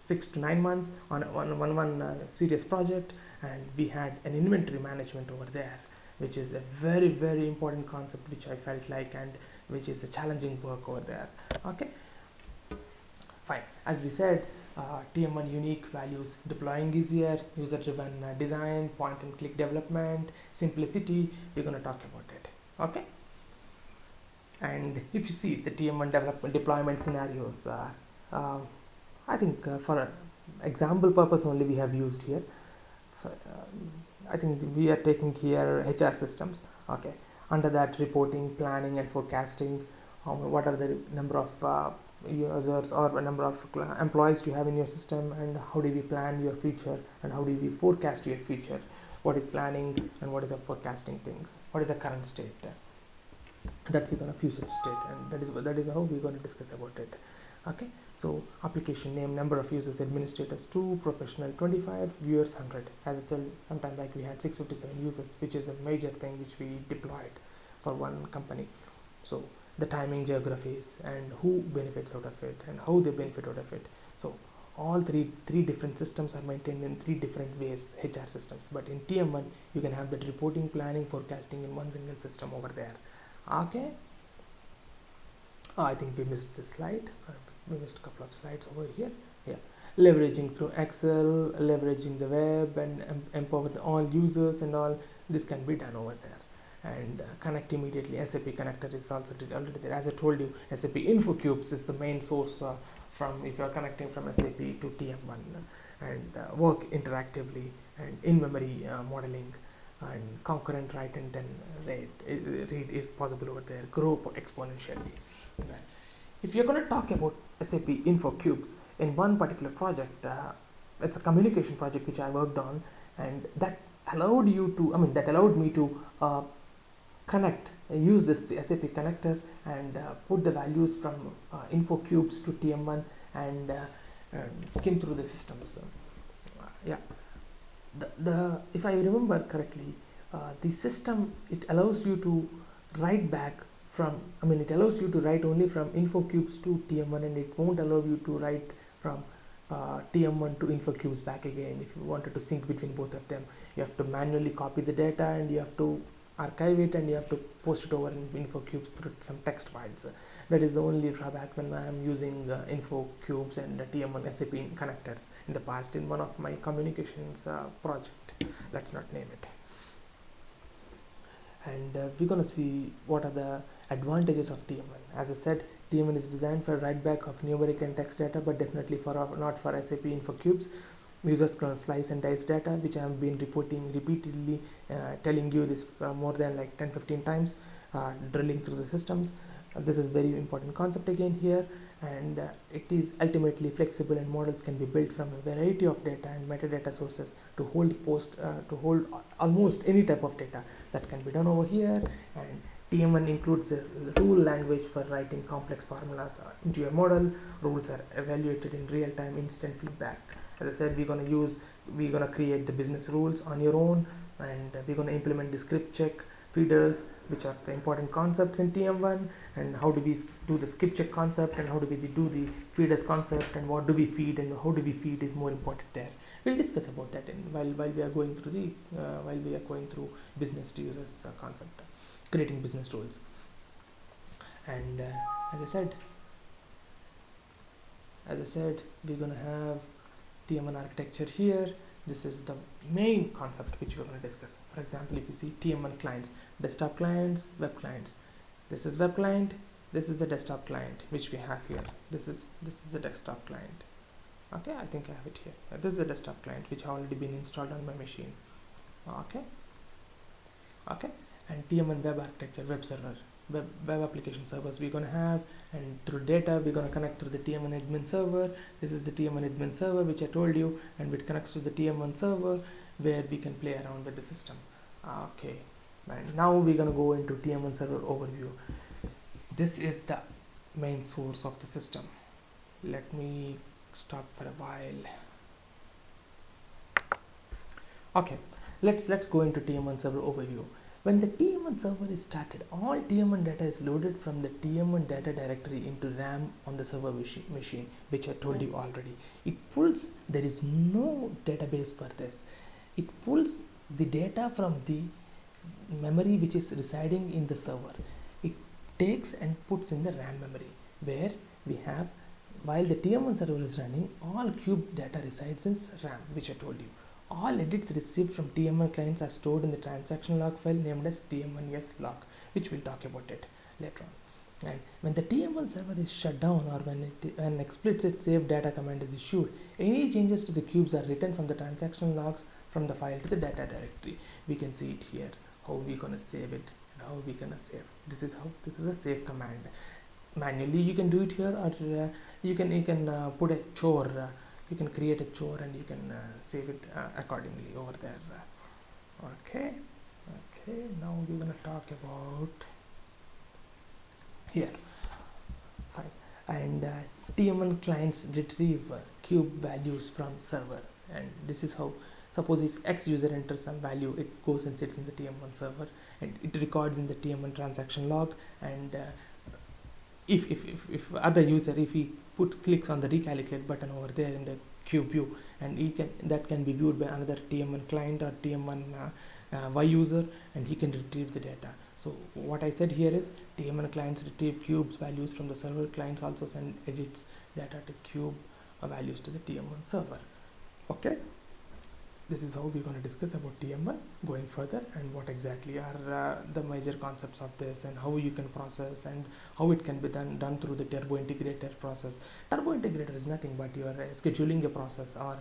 6 to 9 months on one serious project, and we had an inventory management over there, which is a very, very important concept, which I felt like, and which is a challenging work over there. Okay, fine. As we said, TM1 unique values: deploying easier, user-driven design, point-and-click development, simplicity. We're going to talk about it. Okay. And if you see the TM1 development deployment scenarios, I think for example purpose only we have used here. So I think we are taking here HR systems. Okay, under that reporting, planning, and forecasting. What are the number of users or a number of employees you have in your system, and how do we plan your future, and how do we forecast your future? What is planning and what is the forecasting things? What is the current state? That we're going to future state, and that is how we're going to discuss about it. Okay, so application name, number of users, administrators 2, professional 25, viewers 100. As I said sometime back, we had 657 users, which is a major thing which we deployed for one company. So the timing, geographies, and who benefits out of it, and how they benefit out of it. So all three different systems are maintained in 3 different ways, HR systems, but in TM1 you can have that reporting, planning, forecasting in one single system over there. Okay, I think we missed this slide. We missed a couple of slides over here. Yeah, leveraging through Excel, leveraging the web, and empower all users and all. This can be done over there. And connect immediately. SAP connector is also already there. As I told you, SAP InfoCubes is the main source from if you are connecting from SAP to TM1, and work interactively and in-memory modeling, and concurrent write and then read is possible over there. Grow exponentially. Right. If you're going to talk about SAP InfoCubes in one particular project, it's a communication project which I worked on, and that allowed me to connect, use this SAP connector and put the values from InfoCubes to TM1 and skim through the systems. Yeah, the if I remember correctly, the system, it allows you to write back from, it allows you to write only from InfoCubes to TM1, and it won't allow you to write from TM1 to InfoCubes back again. If you wanted to sync between both of them, you have to manually copy the data and you have to archive it and you have to post it over in InfoCubes through some text files. That is the only drawback when I am using InfoCubes and TM1 SAP connectors in the past in one of my communications project. Let's not name it. And we're gonna see what are the advantages of TM1. As I said, TM1 is designed for write back of numeric and text data, but definitely not for SAP InfoCubes. Users can slice and dice data, which I have been reporting repeatedly, telling you this more than like 10-15 times, drilling through the systems. This is very important concept again here, and it is ultimately flexible, and models can be built from a variety of data and metadata sources to hold almost any type of data. That can be done over here. And TM1 includes the rule language for writing complex formulas into a model. Rules are evaluated in real-time instant feedback. As I said, we're gonna create the business rules on your own, and we're gonna implement the script check feeders, which are the important concepts in TM1. And how do we do the skip check concept, and how do we do the feeders concept, and what do we feed and how do we feed is more important there. We'll discuss about that while we are going through business to users concept, creating business rules. And as I said, we're gonna have TM1 architecture here. This is the main concept which we're going to discuss. For example, if you see TM1 clients, desktop clients, web clients. This is web client, this is the desktop client which we have here. This is the desktop client. Okay, I think I have it here. This is the desktop client which have already been installed on my machine. Okay, and TM1 web architecture, web server, web application servers we're going to have, and through data we're going to connect through the TM1 admin server. This is the TM1 admin server which I told you, and it connects to the TM1 server where we can play around with the system. Okay, and now we're going to go into TM1 server overview. This is the main source of the system. Let me stop for a while. Okay, let's go into TM1 server overview. When the TM1 server is started, all TM1 data is loaded from the TM1 data directory into RAM on the server machine, which I told you already. It pulls, there is no database for this. It pulls the data from the memory which is residing in the server. It takes and puts in the RAM memory, where we have, while the TM1 server is running, all cube data resides in RAM, which I told you. All edits received from TM1 clients are stored in the transaction log file named as TM1S log, which we'll talk about it later on. And when the TM1 server is shut down, or when an explicit save data command is issued, any changes to the cubes are written from the transaction logs from the file to the data directory. We can see it here, how we're gonna save it and how we're gonna save. This is a save command. Manually you can do it here, or you can put a chore. You can create a chore and you can save it accordingly over there. Okay, now we're gonna talk about here. Fine. And TM1 clients retrieve cube values from server, and this is how. Suppose if X user enters some value, it goes and sits in the TM1 server, and it records in the TM1 transaction log. And if other user, if he clicks on the recalculate button over there in the cube view, and that can be viewed by another TM1 client or TM1 Y user, and he can retrieve the data. So what I said here is TM1 clients retrieve cubes values from the server. Clients also send edits data to cube values to the TM1 server. Okay, this is how we're going to discuss about TM1 going further, and what exactly are the major concepts of this, and how you can process, and how it can be done through the turbo integrator process. Turbo integrator is nothing but you are scheduling a process or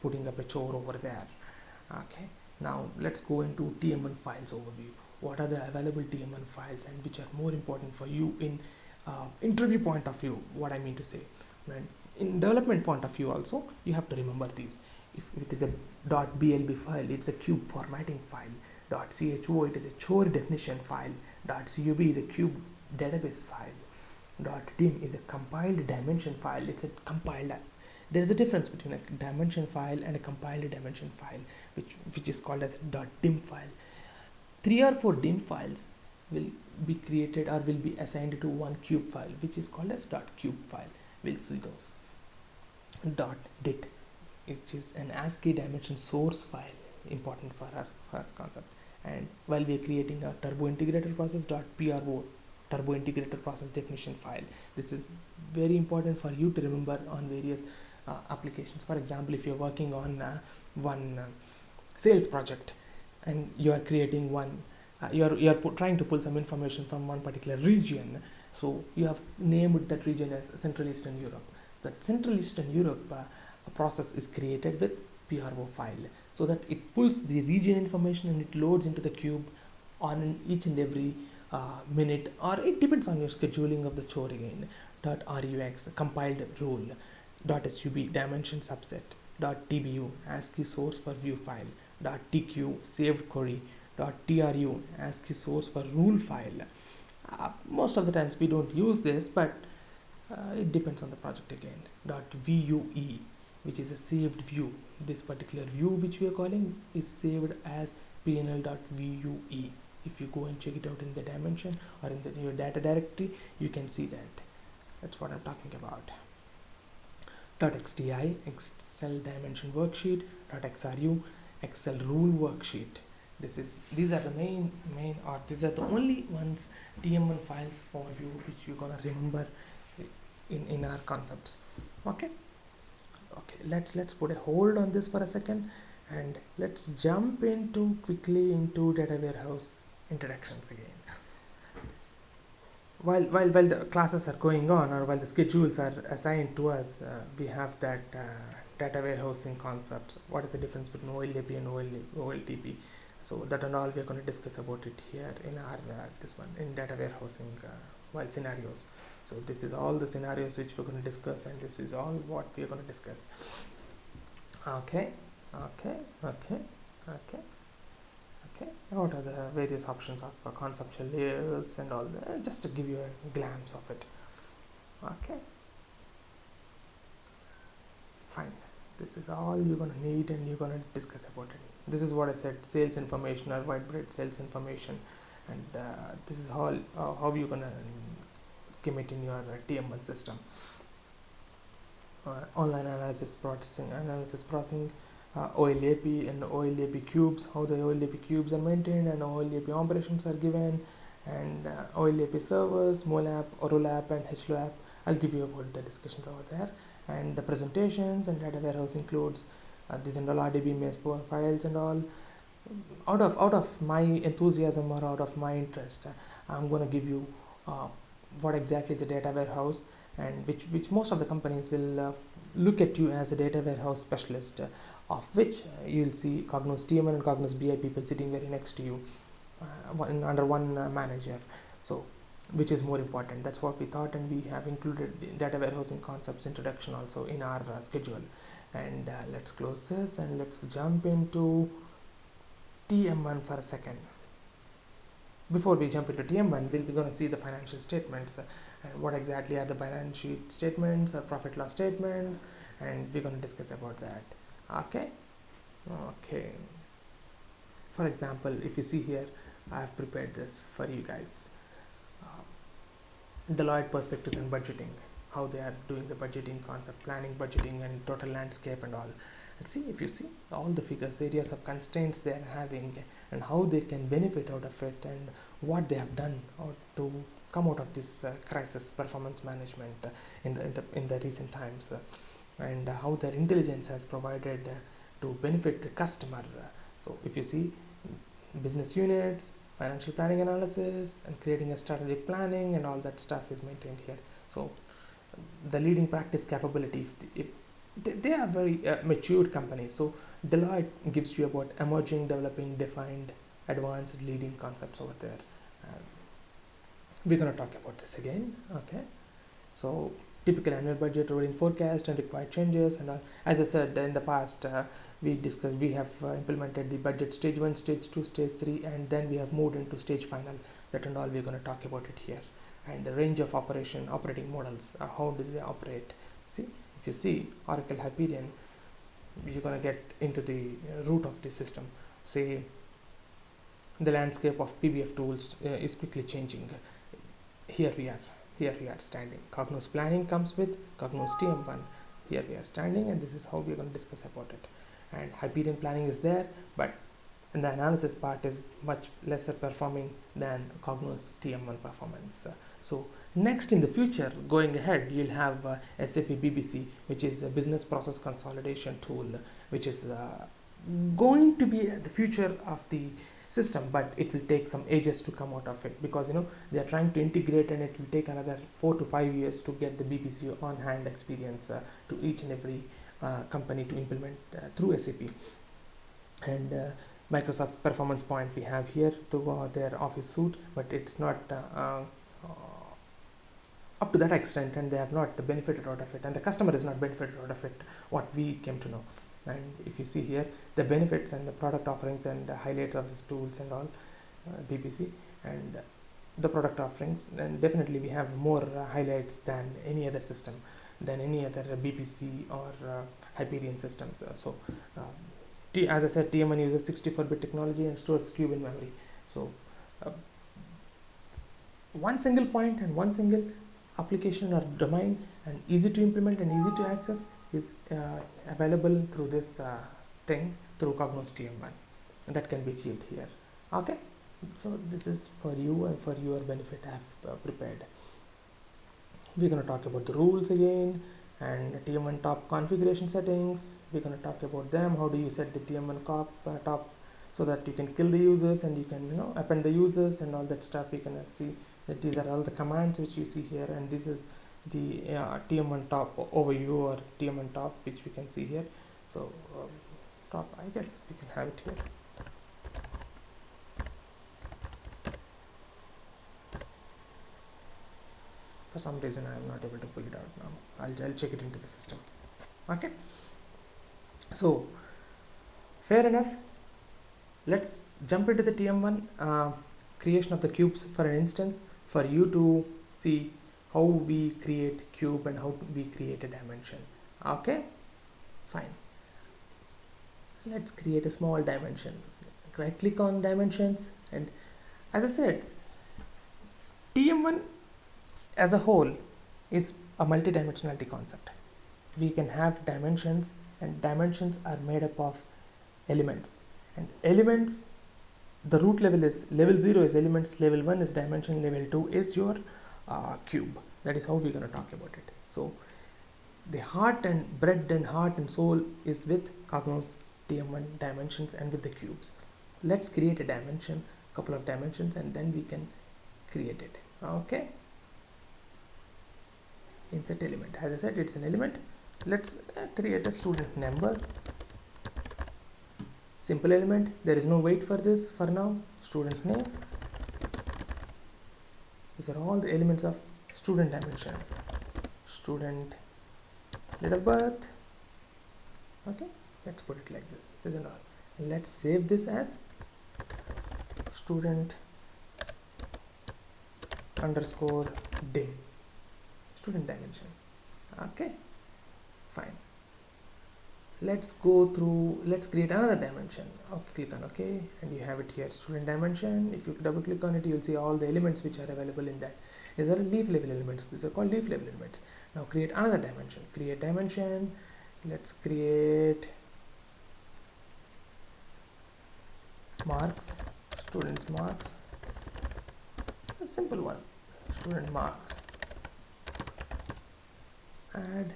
putting up a chore over there. Okay, now let's go into TM1 files overview. What are the available TM1 files, and which are more important for you in interview point of view? What I mean to say, and in development point of view also, you have to remember these. If it is a .blb file, it's a cube formatting file. .cho, it is a chore definition file. .cub is a cube database file. .dim is a compiled dimension file. It's a compiled. There is a difference between a dimension file and a compiled dimension file, which is called as .dim file. 3 or 4 dim files will be created or will be assigned to one cube file, which is called as .cube file. We'll see those. .dit, which is an ASCII dimension source file, important for us concept. And while we are creating a turbo integrator process, .pro, turbo integrator process definition file. This is very important for you to remember on various applications. For example, if you're working on one sales project, and you are creating one, you are trying to pull some information from one particular region, so you have named that region as Central Eastern Europe. That Central Eastern Europe process is created with PRO file, so that it pulls the region information and it loads into the cube on each and every minute, or it depends on your scheduling of the chore again. .rux, compiled rule. .sub, dimension subset. .tbu, ASCII source for view file. .tq, saved query. .tru, ASCII source for rule file. Most of the times we don't use this, but it depends on the project again. .vue, which is a saved view. This particular view which we are calling is saved as pnl.vue. If you go and check it out in the dimension or in your data directory, you can see that. That's what I'm talking about. .xti, Excel dimension worksheet. .xru, Excel rule worksheet. These are the main or these are the only ones TM1 files overview which you're gonna remember in our concepts. Okay, let's put a hold on this for a second, and let's jump quickly into data warehouse introductions again. While the classes are going on, or while the schedules are assigned to us, we have that data warehousing concepts. What is the difference between OLAP and OLTP? So that and all we are going to discuss about it here in our this one in data warehousing while scenarios. So this is all the scenarios which we're going to discuss, and this is all what we are going to discuss. Okay. What are the various options of conceptual layers and all that, just to give you a glance of it. Okay, fine. This is all you're going to need, and you're going to discuss about it. This is what I said, sales information or widespread sales information, and this is all how you're going to scheme it in your TM1 system. Online analysis processing, OLAP and OLAP cubes, how the OLAP cubes are maintained and OLAP operations are given, and OLAP servers, MOLAP, OROLAP and HLOAP. I'll give you about the discussions over there, and the presentations and data warehouse includes these and all RDB MES files and all. Out of my enthusiasm or out of my interest, I'm going to give you what exactly is a data warehouse, and which most of the companies will look at you as a data warehouse specialist, of which you'll see Cognos TM1 and Cognos BI people sitting very next to you under one manager. So which is more important? That's what we thought, and we have included the data warehousing concepts introduction also in our schedule. And let's close this and let's jump into TM1 for a second. Before we jump into TM1, we'll be going to see the financial statements, and what exactly are the balance sheet statements or profit loss statements, and we're going to discuss about that. Okay. For example, if you see here, I have prepared this for you guys. Deloitte perspectives and budgeting, how they are doing the budgeting concept, planning, budgeting, and total landscape and all. See, if you see all the figures, areas of constraints they are having, and how they can benefit out of it, and what they have done to come out of this crisis performance management in the recent times, and how their intelligence has provided to benefit the customer. So if you see business units, financial planning analysis, and creating a strategic planning, and all that stuff is maintained here. So the leading practice capability, if they are very matured companies. So Deloitte gives you about emerging, developing, defined, advanced, leading concepts over there. We're going to talk about this again. Okay, so typical annual budget, rolling forecast, and required changes. And as I said in the past, we have implemented the budget stage 1, stage 2, stage 3, and then we have moved into stage final. That and all we're going to talk about it here. And the range of operating models, how do they operate. See, if you see Oracle Hyperion, you're going to get into the root of the system. Say the landscape of PBF tools is quickly changing. Here we are standing. Cognos planning comes with Cognos TM1. Here we are standing, and this is how we're going to discuss about it. And Hyperion planning is there, but the analysis part is much lesser performing than Cognos TM1 performance. So next in the future, going ahead, you'll have SAP BBC, which is a business process consolidation tool, which is going to be the future of the system, but it will take some ages to come out of it, because they are trying to integrate, and it will take another 4 to 5 years to get the BBC on hand experience to each and every company to implement through SAP. And Microsoft Performance Point we have here to their Office suite, but it's not up to that extent, and they have not benefited out of it, and the customer is not benefited out of it, what we came to know. And if you see here the benefits and the product offerings and the highlights of these tools and all, BBC and the product offerings, then definitely we have more highlights than any other system, than any other BPC or Hyperion systems. As I said, TM1 uses 64-bit technology and stores cube in memory. So one single point and one single application or domain, and easy to implement and easy to access, is available through this thing, through Cognos TM1, and that can be achieved here. Okay, so this is for you and for your benefit I have prepared. We're going to talk about the rules again, and TM1 top configuration settings. We're going to talk about them. How do you set the TM1 top so that you can kill the users, and you can append the users and all that stuff. You can see that these are all the commands which you see here, and this is the TM1 top overview, or TM1 top, which we can see here. So top, I guess we can have it here. For some reason I am not able to pull it out now. I'll check it into the system. Okay, so fair enough. Let's jump into the TM1 creation of the cubes for an instance, for you to see how we create cube and how we create a dimension. Okay, fine. Let's create a small dimension. Right click on dimensions, and as I said, TM1 as a whole is a multidimensionality concept. We can have dimensions, and dimensions are made up of elements, and elements, the root level is level 0 is elements, level 1 is dimension, level 2 is your cube. That is how we're going to talk about it. So the heart and bread and heart and soul is with Cognos TM1 dimensions and with the cubes. Let's create a dimension, couple of dimensions, and then we can create it. Okay, insert element. As I said, it's an element. Let's create a student number. Simple element. There is no weight for this for now. Student name. These are all the elements of student dimension. Student date of birth. Okay, let's put it like this. This is all. And let's save this as student underscore dim. Student dimension. Okay, fine. Let's go through, let's create another dimension. Okay, click on OK, and you have it here, student dimension. If you double click on it, you'll see all the elements which are available in that. These are leaf level elements. These are called leaf level elements. Now create another dimension. Create dimension. Let's create marks, students marks, a simple one, student marks, add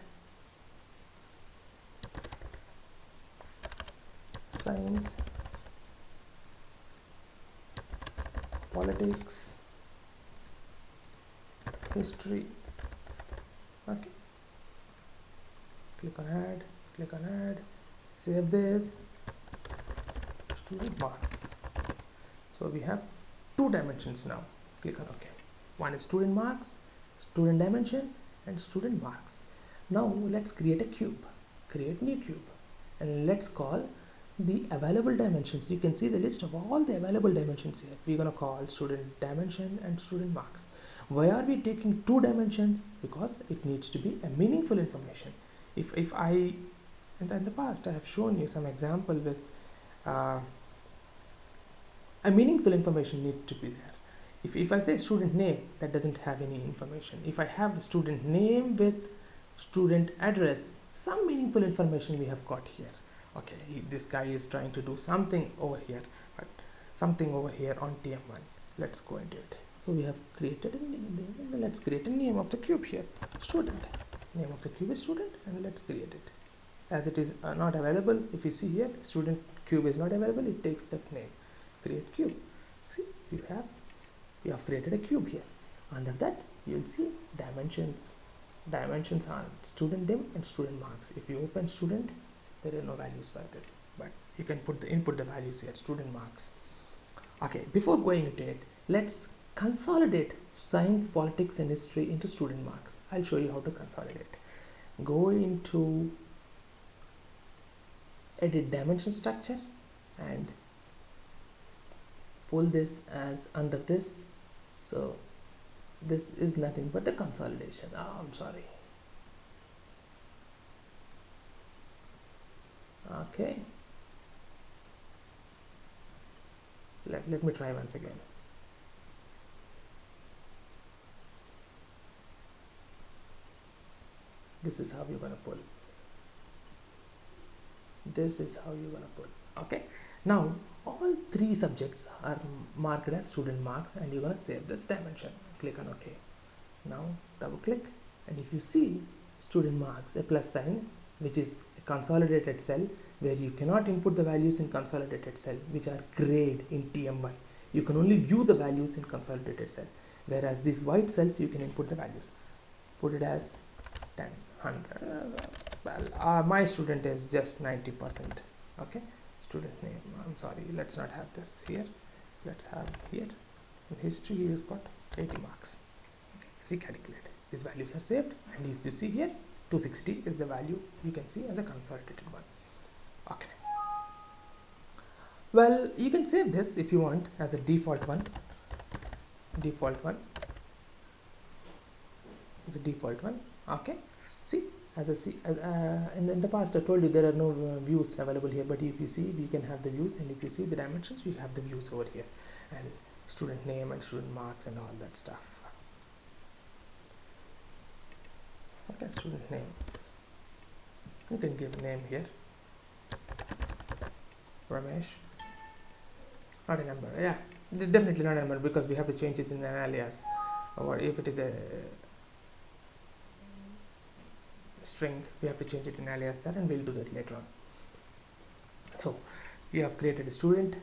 science, politics, history. Okay, click on add, save this, student marks. So we have two dimensions now. Click on OK. One is student marks, student dimension, and student marks. Now let's create a cube. Create new cube, and let's call the available dimensions. You can see the list of all the available dimensions here. We're gonna call student dimension and student marks. Why are we taking two dimensions? Because it needs to be a meaningful information. If I in the past I have shown you some example with a meaningful information needs to be there. If I say student name, that doesn't have any information. If I have the student name with student address, some meaningful information we have got here. Okay, this guy is trying to do something over here, but something over here on TM1. Let's go into it. So we have created a name. Let's create a name of the cube here, student. Name of the cube is student, and let's create it. As it is not available, if you see here, student cube is not available, it takes that name. Create cube. See, we have created a cube here. Under that, you'll see dimensions. Dimensions are student dim and student marks. If you open student, there are no values for this, but you can input the values here, student marks. Okay, before going into it, let's consolidate science, politics, and history into student marks. I'll show you how to consolidate. Go into edit dimension structure and pull this as under this. So this is nothing but the consolidation. I'm sorry. Okay, let me try once again. This is how you're gonna pull. This is how you're gonna pull. Okay, now all three subjects are marked as student marks, and you're gonna save this dimension. Click on OK. Now double click, and if you see student marks, a plus sign, which is a consolidated cell where you cannot input the values in consolidated cell, which are grayed in TM1. You can only view the values in consolidated cell, whereas these white cells you can input the values. Put it as 10, 100. Well, my student is just 90%. Okay, student name, I'm sorry, let's not have this here. Let's have here in history he has got 80 marks. Okay, recalculate. These values are saved, and if you see here 260 is the value you can see as a consolidated one. Okay, well, you can save this if you want as a default one. It's a default one. Okay, see, as I see, in the past I told you there are no views available here, but if you see, we can have the views, and if you see the dimensions, we have the views over here, and student name and student marks and all that stuff. Okay, student name, you can give a name here, Ramesh, not a number. Yeah, definitely not a number, because we have to change it in an alias, or if it is a string, we have to change it in alias there, and we'll do that later on. So you have created a student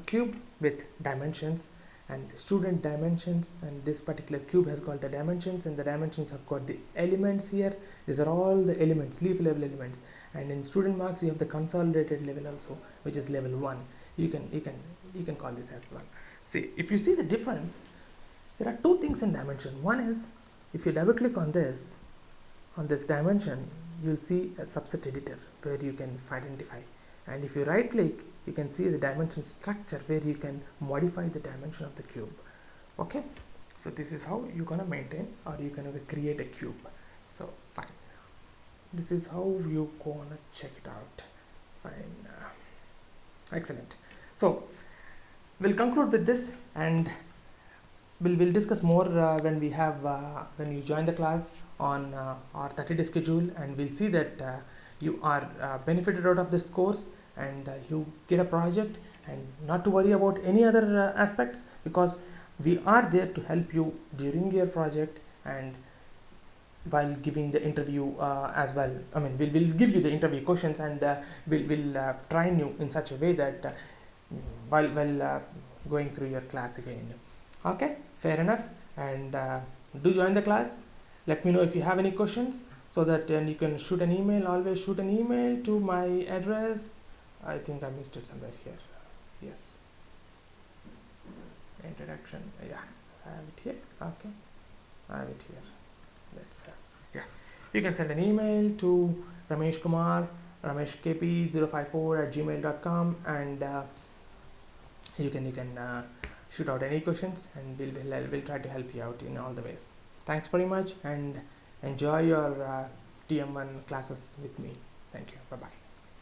cube with dimensions and student dimensions, and this particular cube has got the dimensions, and the dimensions have got the elements here. These are all the elements, leaf level elements, and in student marks you have the consolidated level also, which is level 1. You can call this as 1. See, if you see the difference, there are two things in dimension. One is, if you double click on this dimension, you'll see a subset editor where you can identify, and if you right click, you can see the dimension structure where you can modify the dimension of the cube. Okay, so this is how you're gonna maintain, or you can create a cube. So fine, this is how you gonna check it out. Fine, excellent. So we'll conclude with this, and we'll discuss more when we have when you join the class on our 30-day schedule, and we'll see that you are benefited out of this course, and you get a project, and not to worry about any other aspects, because we are there to help you during your project and while giving the interview as well. I mean, we'll give you the interview questions, and we'll train you in such a way that while going through your class again. Okay, fair enough. And do join the class. Let me know if you have any questions, so that you can shoot an email. Always shoot an email to my address. I think I missed it somewhere here. Yes, introduction. Yeah, I have it here. Okay, I have it here. Let's yeah, you can send an email to Ramesh Kumar, rameshkp054@gmail.com, and you can shoot out any questions, and we'll try to help you out in all the ways. Thanks very much, and enjoy your TM1 classes with me. Thank you. Bye bye.